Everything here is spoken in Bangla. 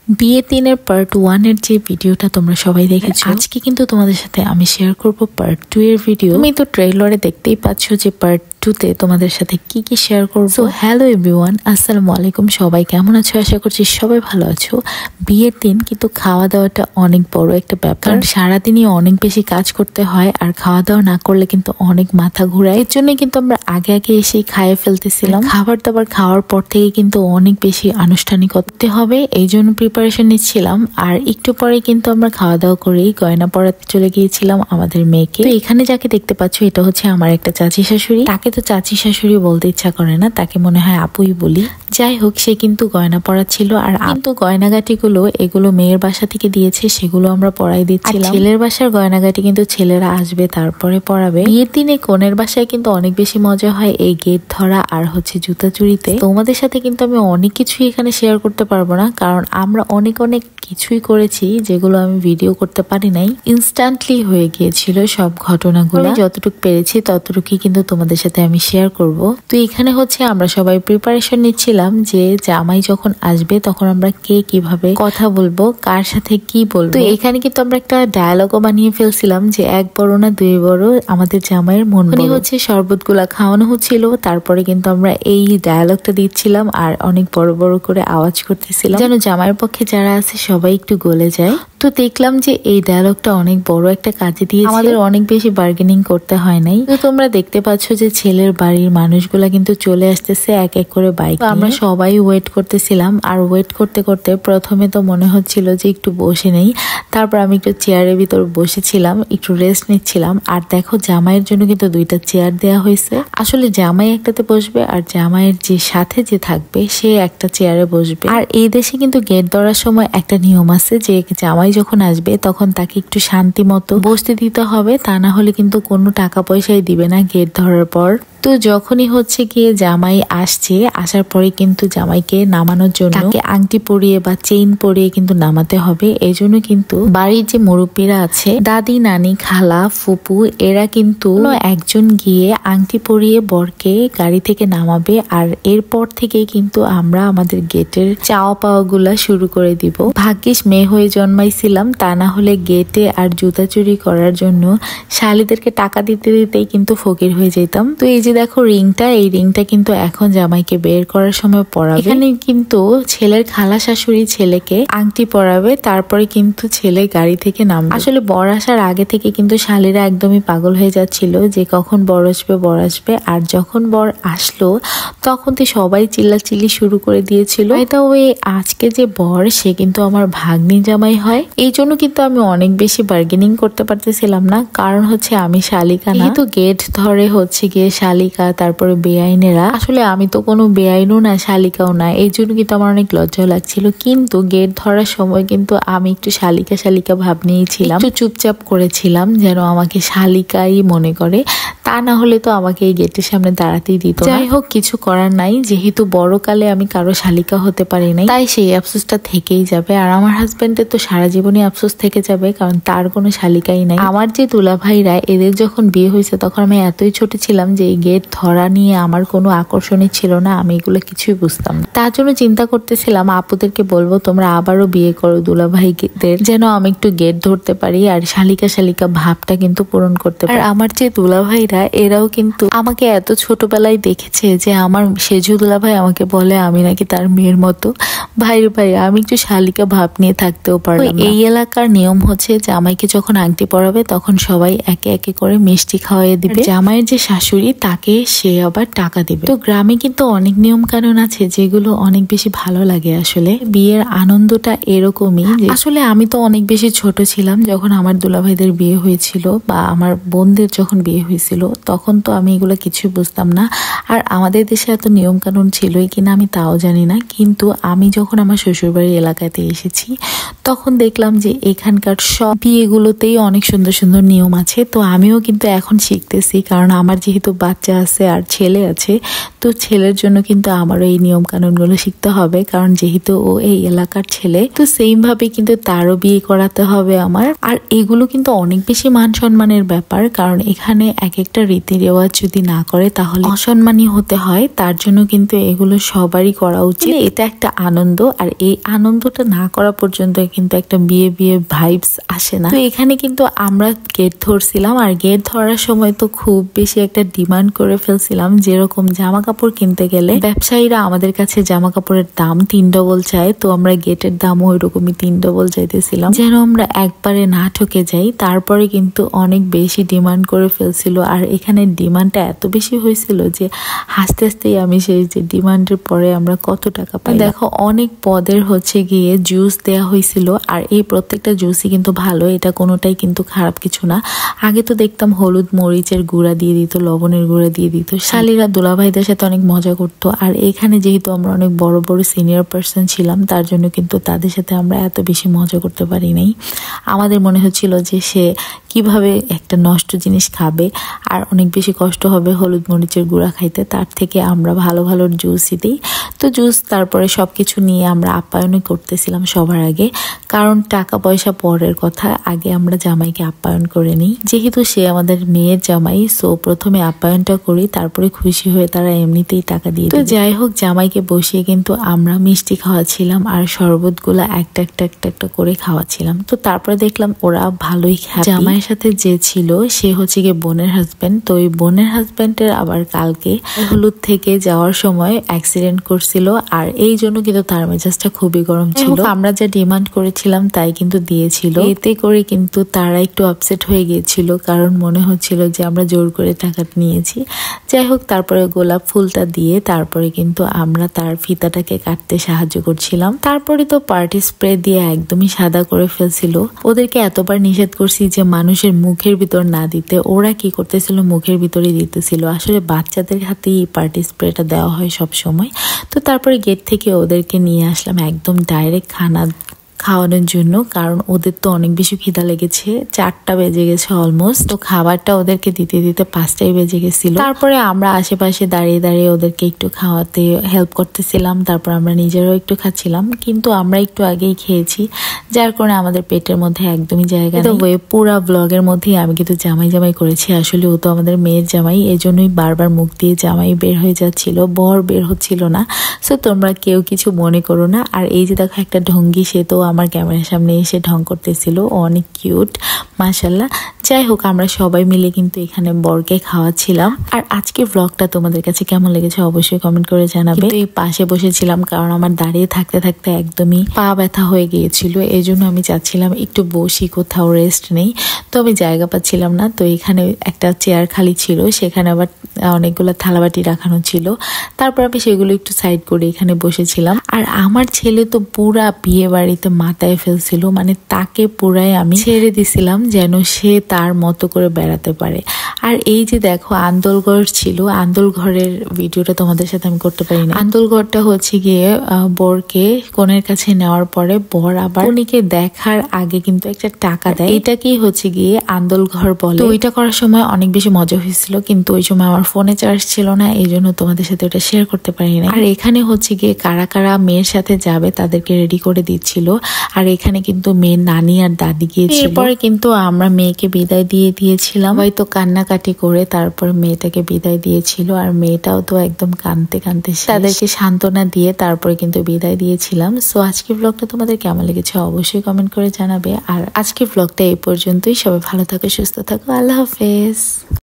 বিয়ে 3 এর পার্ট 1 এর যে ভিডিওটা তোমরা সবাই দেখেছো, আজকে কিন্তু তোমাদের সাথে আমি শেয়ার করব পার্ট 2 এর ভিডিও। তুমি তো ট্রেইলারে দেখতেই পাচ্ছ যে পার্ট 2 তে তোমাদের সাথে কি কি শেয়ার করব। সো হ্যালো এভরিওয়ান, আসসালামু আলাইকুম। সবাই কেমন আছো? আশা করছি সবাই ভালো আছো। বিয়ের দিন কিন্তু খাওয়া দাওয়াটা অনেক বড় একটা ব্যাপার, কারণ সারাদিনই অনেক বেশি কাজ করতে হয় আর খাওয়া দাওয়া না করলে কিন্তু অনেক মাথা ঘুরায়। এর জন্য কিন্তু আমরা আগে আগে এসে খাইয়ে ফেলতেছিলাম। খাবার দাবার খাওয়ার পর থেকে কিন্তু অনেক বেশি আনুষ্ঠানিক হতে হবে, এই জন্য প্রিপারেশন নিচ্ছিলাম। আর একটু পরে কিন্তু আমরা খাওয়া দাওয়া করেই গয়না পরাতে চলে গিয়েছিলাম আমাদের মেয়েকে। তো এখানে যাকে দেখতে পাচ্ছ এটা হচ্ছে আমার একটা চাচি শাশুড়ি। তাকে তো চাচি শাশুড়ি বলতে ইচ্ছা করে না, তাকে মনে হয় আপুই বলি। যাই হোক, সে কিন্তু গয়না পরাচ্ছিল। আর কিন্তু গয়নাগাটি গুলো এগুলো মেয়ের বাসা থেকে দিয়েছে, সেগুলো আমরা পরাই দিচ্ছিলাম। ছেলের বাসার গয়নাগাটি কিন্তু ছেলেরা আসবে তারপরে পরাবে। বিয়ের দিনে কনের বাসায় কিন্তু অনেক বেশি মজা হয় এই গেট ধরা আর হচ্ছে জুতা চুরিতে। তোমাদের সাথে কিন্তু আমি অনেক কিছুই এখানে শেয়ার করতে পারবো না, কারণ আমরা অনেক কিছুই করেছি যেগুলো আমি ভিডিও করতে পারি নাই। ইনস্ট্যান্টলি হয়ে গিয়েছিল সব ঘটনাগুলো। যতটুকু পেরেছি ততটুকুই কিন্তু তোমাদের সাথে আমি শেয়ার করব। তো এখানে হচ্ছে আমরা সবাই প্রিপারেশন নিচ্ছিলাম যে জামাই যখন আসবে তখন আমরা কে কিভাবে কথা বলবো, কার সাথে কি বলবো। তো এখানে কিন্তু আমরা একটা ডায়ালগও বানিয়ে ফেলছিলাম যে এক বড় না দুই বড় আমাদের জামাইয়ের মন বড়। হচ্ছে শরবত গুলা খাওয়ানো হচ্ছিল, তারপরে কিন্তু আমরা এই ডায়ালগটা দিচ্ছিলাম আর অনেক বড় বড় করে আওয়াজ করতেছিলাম যেন জামাইয়ের পক্ষে যারা আছে সবাই একটু গলে যায়। তো দেখলাম যে এই ডায়লগটা অনেক বড় একটা কাজে দিয়েছে, আমাদের অনেক বেশি বার্গেনিং করতে হয় নাই। তো তোমরা দেখতে পাচ্ছ যে ছেলের বাড়ির মানুষগুলা কিন্তু চলে আসতেছে এক এক করে বাইক। আমরা সবাই ওয়েট করতেছিলাম, আর ওয়েট করতে করতে প্রথমে তো মনে হচ্ছিল যে একটু বসে নেই। তারপর আমি একটু চেয়ারের ভিতর বসেছিলাম, একটু রেস্ট নিচ্ছিলাম। আর দেখো জামাইয়ের জন্য কিন্তু দুইটা চেয়ার দেওয়া হয়েছে। আসলে জামাই একটাতে বসবে আর জামাইয়ের যে সাথে যে থাকবে সে একটা চেয়ারে বসবে। আর এই দেশে কিন্তু গেট ধরার সময় একটা নিয়ম আছে যে জামাই যখন আসবে তখন তাকে একটু শান্তি মতো বসতে দিতে হবে, তা না হলে কিন্তু কোনো টাকা পয়সাই দিবে না গেট ধরার পর। তো যখনই হচ্ছে গিয়ে জামাই আসছে, আসার পরে কিন্তু জামাইকে নামানোর জন্য তাকে আংটি পরিয়ে বা চেইন পরিয়ে কিন্তু নামাতে হবে। এই জন্য কিন্তু বাড়ির যে মুরব্বীরা আছে, দাদি নানি খালা ফুপু, এরা কিন্তু একজন গিয়ে আংটি পরিয়ে বরকে গাড়ি থেকে নামাবে। আর এরপর থেকে কিন্তু আমরা আমাদের গেটের চাওয়া পাওয়া গুলা শুরু করে দিব। ভাগ্যিস মেয়ে হয়ে জন্মাইছিলাম, তা না হলে গেটে আর জুতা চুরি করার জন্য শালিদেরকে টাকা দিতে দিতেই কিন্তু ফকির হয়ে যেতাম। তো এই যে দেখো রিংটা, এই রিংটা কিন্তু এখন জামাইকে বের করার সময় পরাবে। এখানে কিন্তু ছেলের খালা শাশুড়ি ছেলেকে আংটি পরাবে, তারপরে কিন্তু ছেলে গাড়ি থেকে নামবে। আসলে বর আসার আগে থেকে কিন্তু শালীরা একদমই পাগল হয়ে যাচ্ছিল যে কখন বর আসবে বর আসবে। আর যখন বর আসলো তখন তো সবাই চিল্লাচিল্লি শুরু করে দিয়েছিল। এটা ওই আজকে যে বর সে কিন্তু আমার ভাগ্নি জামাই হয়, এই জন্য কিন্তু আমি অনেক বেশি বার্গেনিং করতে পারতেছিলাম না, কারণ হচ্ছে আমি শালিকা না। তো গেট ধরে হচ্ছে গিয়ে শালিকা, তারপরে বেআইনেরা। আসলে আমি তো কোনো বেআইনও না শালিকাও না, এই জন্য কিন্তু আমার অনেক লজ্জা লাগছিল। কিন্তু গেট ধরার সময় কিন্তু আমি একটু শালিকা ভাব নিয়েছিলাম, একটু চুপচাপ করেছিলাম যেন আমাকে শালিকাই মনে করে, তা না হলে তো আমাকে এই গেটের সামনে দাঁড়াতেই দিত। যাই হোক, কিছু করার নাই, যেহেতু বড়কালে আমি কারো শালিকা হতে পারি নাই, তাই সেই আফসোসটা থেকেই যাবে। আর আমার হাজবেন্ডের তো সারা জীবনই আফসোস থেকে যাবে, কারণ তার কোনো শালিকাই নাই। আমার যে দুলা ভাইরা, এদের যখন বিয়ে হয়েছে তখন আমি এতই ছোট ছিলাম যে এই গেট ধরা নিয়ে আমার কোনো আকর্ষণই ছিল না, আমি এগুলো কিছুই বুঝতাম না। তার জন্য চিন্তা করতেছিলাম আপুদেরকে বলবো তোমরা আবারও বিয়ে করো দুলা ভাইদের, যেন আমি একটু গেট ধরতে পারি আর শালিকা ভাবটা কিন্তু পূরণ করতে পারি। আর আমার যে দুলা ভাইরা, এরাও কিন্তু আমাকে এত ছোটবেলায় দেখেছে যে আমার সেজু দুলা ভাই আমাকে বলে আমি নাকি তার মেয়ের মতো। ভাই আমি একটু শালিকা ভাব নিয়ে থাকতেও পারলাম না। এই এলাকার নিয়ম হচ্ছে জামাইকে যখন আংটি পরাবে তখন সবাই একে একে করে মিষ্টি খাওয়াইয়ে দিবে। জামাইয়ের যে শাশুড়ি তাকে সে আবার টাকা দিবে। তো গ্রামে কিন্তু অনেক নিয়ম কানুন আছে যেগুলো অনেক বেশি ভালো লাগে। আসলে বিয়ের আনন্দটা এরকমই। আসলে আমি তো অনেক বেশি ছোট ছিলাম যখন আমার দুলাভাইদের বিয়ে হয়েছিল বা আমার বোনদের যখন বিয়ে হয়েছিল, তখন তো আমি এগুলো কিছু বুঝতাম না। আর আমাদের দেশে এত নিয়ম কানুন ছিলই কিনা আমি তাও জানি না। কিন্তু আমি যখন আমার শ্বশুরবাড়ির এলাকাতে এসেছি তখন দেখলাম দেখলাম যে এখানকার সব বিয়েগুলোতেই অনেক সুন্দর সুন্দর নিয়ম আছে। তো আমিও কিন্তু এখন শিখতেছি, কারণ আমার যেহেতু বাচ্চা আছে আর ছেলে আছে, তো ছেলের জন্য কিন্তু আমারও এই নিয়ম কানুনগুলো শিখতে হবে, কারণ যেহেতু ও এই এলাকার ছেলে, তো সেম ভাবে কিন্তু তারও বিয়ে করাতে হবে আমার। আর এগুলো কিন্তু অনেক বেশি মান সম্মানের ব্যাপার, কারণ এখানে এক একটা রীতি রেওয়াজ যদি না করে তাহলে অসম্মানী হতে হয়। তার জন্য কিন্তু এগুলো সবারই করা উচিত। এটা একটা আনন্দ, আর এই আনন্দটা না করা পর্যন্ত কিন্তু একটা বিয়ে বিয়ে ভাইবস আসে না। তো এখানে কিন্তু আমরা গেট ধরছিলাম, আর গেট ধরার সময় তো খুব বেশি একটা ডিমান্ড করে ফেলছিলাম। যেরকম জামা কাপড় কিনতে গেলে ব্যবসায়ীরা আমাদের কাছে জামা কাপড়ের দাম 3 ডবল চায়, তো আমরা গেটের দামও ওইরকমই 3 ডবল চাইতেছিলাম, যেন আমরা একবারে না ঠকে যাই। তারপরে কিন্তু অনেক বেশি ডিমান্ড করে ফেলছিল, আর এখানে ডিমান্ডটা এত বেশি হয়েছিল যে হাসতে হাসতেই আমি সেই যে ডিমান্ডের পরে আমরা কত টাকা পাই। দেখো অনেক পদের হচ্ছে গিয়ে জুস দেয়া হয়েছিল, আর এই প্রত্যেকটা জুসই কিন্তু ভালো, এটা কোনোটাই কিন্তু খারাপ কিছু না। আগে তো দেখতাম হলুদ মরিচের গুঁড়া দিয়ে দিত, লবণের গুঁড়া দিয়ে দিত, শালিরা দুলাভাইদের সাথে অনেক মজা করতো। আর এখানে যেহেতু আমরা অনেক বড় বড় সিনিয়র পার্সন ছিলাম, তার জন্য কিন্তু তাদের সাথে আমরা এত বেশি মজা করতে পারি নাই। আমাদের মনে হচ্ছিল যে সে কিভাবে একটা নষ্ট জিনিস খাবে, আর অনেক বেশি কষ্ট হবে হলুদ মরিচের গুঁড়া খাইতে, তার থেকে আমরা ভালো ভালো জুসই দিই। তো জুস তারপরে সবকিছু নিয়ে আমরা আপ্যায়নই করতেছিলাম সবার আগে, কারণ টাকা পয়সা পরের কথা, আগে আমরা জামাইকে আপ্যায়ন করে নিই। যেহেতু সে আমাদের মেয়ের জামাই, সো প্রথমে আপ্যায়নটা করি, তারপরে খুশি হয়ে তারা এমনিতেই টাকা দিয়ে। তো যাই হোক, জামাইকে বসিয়ে কিন্তু আমরা মিষ্টি খাওয়াচ্ছিলাম, আর শরবতগুলা একটা একটা একটা একটা করে খাওয়াচ্ছিলাম। তো তারপরে দেখলাম ওরা ভালোই খায়। জামাইয়ের সাথে যে ছিল সে হচ্ছে গিয়ে বোনের হাজবেন্ড, তো ওই বোনের হাজবেন্ডের আবার কালকে হলুদ থেকে যাওয়ার সময় অ্যাক্সিডেন্ট করছিল, আর এই জন্য কিন্তু তার মেজাজটা খুবই গরম ছিল। আমরা যা ডিমান্ড করেছিলাম তাই কিন্তু দিয়েছিল, এতে করে কিন্তু তারা একটু আপসেট হয়ে গিয়েছিল, কারণ মনে হচ্ছিল যে আমরা জোর করে টাকা নিয়েছি। যাই হোক, তারপরে গোলাপ ফুলটা দিয়ে তারপরে কিন্তু আমরা তার ফিতাটাকে কাটতে সাহায্য করছিলাম। তারপরে তো পার্টি স্প্রে দিয়ে একদমই সাদা করে ফেলছিল। ওদেরকে এতবার নিষেধ করছি যে মানুষের মুখের ভিতর না দিতে, ওরা কি করতেছিল মুখের ভিতরে দিতেছিল। আসলে বাচ্চাদের হাতেই পার্টি স্প্রেটা দেওয়া হয় সব সময়। তো তারপরে গেট থেকে ওদেরকে নিয়ে আসলাম একদম ডাইরেক্ট খানা খাওয়ানোর জন্য, কারণ ওদের তো অনেক বেশি খিদা লেগেছে, 4টা বেজে গেছে অলমোস্ট। তো খাবারটা ওদেরকে দিতে দিতে 5টাই বেজে গেছিল। তারপরে আমরা আশেপাশে দাঁড়িয়ে দাঁড়িয়ে ওদেরকে একটু খাওয়াতে হেল্প করতেছিলাম, তারপর আমরা নিজেরাও একটু খাচ্ছিলাম, কিন্তু আমরা একটু আগেই খেয়েছি, যার কারণে আমাদের পেটের মধ্যে একদমই জায়গা নেই। পুরা ব্লগের মধ্যেই আমি কিন্তু জামাই জামাই করেছি, আসলে ও তো আমাদের মেয়ের জামাই, এজন্যই বারবার মুখ দিয়ে জামাই বের হয়ে যাচ্ছিল, বর বের হচ্ছিল না। সো তোমরা কেউ কিছু মনে করো না। আর এই যে দেখো একটা ঢঙ্গি, সে তো আমার ক্যামেরার সামনে এসে ঢং করতেছিল, অনেক কিউট মাশাআল্লাহ। যাই হোক, আমরা সবাই মিলে কিন্তু এখানে বরকে খাওয়াচ্ছিলাম। আর আজকে ব্লগটা তোমাদের কাছে কেমন লেগেছে অবশ্যই কমেন্ট করে জানাবে। এই পাশে বসেছিলাম কারণ আমার দাঁড়িয়ে থাকতে থাকতে একদমই পা ব্যথা হয়ে গিয়েছিল, এই জন্য আমি চাচ্ছিলাম একটু বসি, কোথাও রেস্ট নেই, তো আমি জায়গা পাচ্ছিলাম না। তো এখানে একটা চেয়ার খালি ছিল, সেখানে আবার অনেকগুলো থালাবাটি রাখানো ছিল, তারপর আমি সেগুলো একটু সাইড করে এখানে বসেছিলাম। আর আমার ছেলে তো পুরা বিয়ে বাড়িতে মাথায় ফেলছিল, মানে তাকে পুরাই আমি ছেড়ে দিছিলাম যেন সে তার মতো করে বেড়াতে পারে। আর এই যে দেখো আন্দোলঘর ছিল, আন্দোলঘরের ভিডিওটা তোমাদের সাথে আমি করতে পারি না। আন্দোলঘরটা হচ্ছে গিয়ে বরকে কনের কাছে নেওয়ার পরে বর আবার কনেকে দেখার আগে কিন্তু একটা টাকা দেয়, এটাকেই হচ্ছে গিয়ে আন্দোলঘর বলে। তো ওইটা করার সময় অনেক বেশি মজা হয়েছিল, কিন্তু ওই সময় আমার ফোনে চার্জ ছিল না, এই জন্য তোমাদের সাথে ওটা শেয়ার করতে পারি না। আর এখানে হচ্ছে গিয়ে কারা কারা মেয়ের সাথে যাবে তাদেরকে রেডি করে দিচ্ছিল, আর এখানে কিন্তু মেয়ের নানি আর দাদি গিয়েছিল। এরপরে কিন্তু আমরা মেয়েকে বিদায় দিয়ে দিয়েছিলাম, হয়তো কান্নাকাটি করে তারপর মেয়েটাকে বিদায় দিয়েছিল, আর মেয়েটাও তো একদম কাঁদতে কাঁদতে তাদেরকে সান্ত্বনা দিয়ে তারপরে কিন্তু বিদায় দিয়েছিলাম। সো আজকের ব্লগটা তোমাদের কেমন লেগেছে অবশ্যই কমেন্ট করে জানাবে। আর আজকের ব্লগটা এই পর্যন্তই, সবাই ভালো থাকো, সুস্থ থাকো, আল্লাহ হাফেজ।